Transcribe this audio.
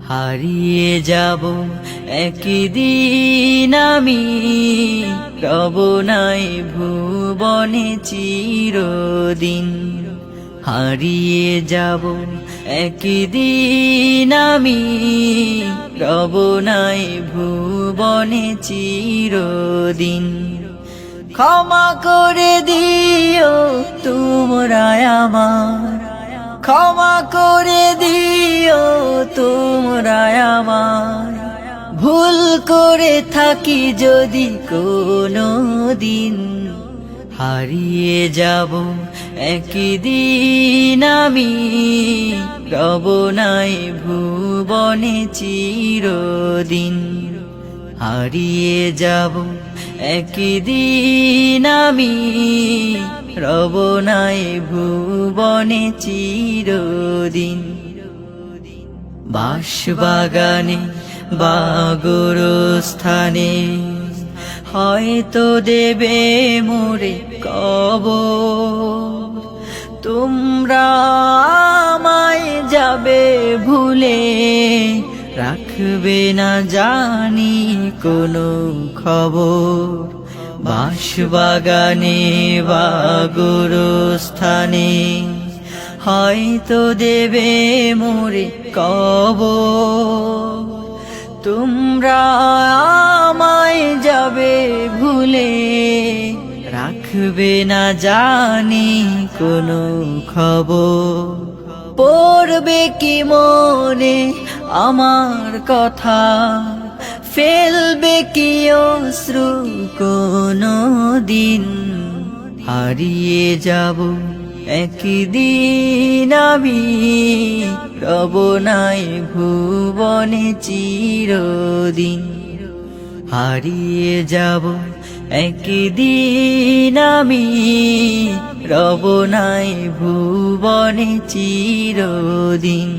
হারিয়ে যাব একদিন আমি, রব নাই ভুবনে চিরদিন। হারিয়ে যাব একদিন আমি, রব নাই ভুবনে চিরদিন। ক্ষমা করে দিও তোমরা আমার, ক্ষমা করে দিও তোমরা আমার, ভুল করে থাকি যদি কোনো দিন। হারিয়ে যাব একদিন আমি, রব নাই ভুবনে চিরদিন। হারিয়ে যাব একদিন আমি, রব নাই ভুবনে চিরদিন। বাঁশবাগানে বা গোরস্থানে হয়তো দেবে মোরে কবর, তোমরা আমায় যাবে ভুলে, রাখবে না জানি কোনো খবর। বাঁশবাগানে বা গোরস্থানে হয়তো দেবে মোরে কবর, তোমরা আমায় যাবে ভুলে, রাখবে না জানি কোনো খবর। পড়বে কি মনে আমার কথা, ফেলবে কি অশ্রু কোনো দিন। হারিয়ে যাব একদিন আমি, রব নাই ভুবনে চিরদিন। হারিয়ে যাব একদিন আমি, রব নাই ভুবনে চিরদিন।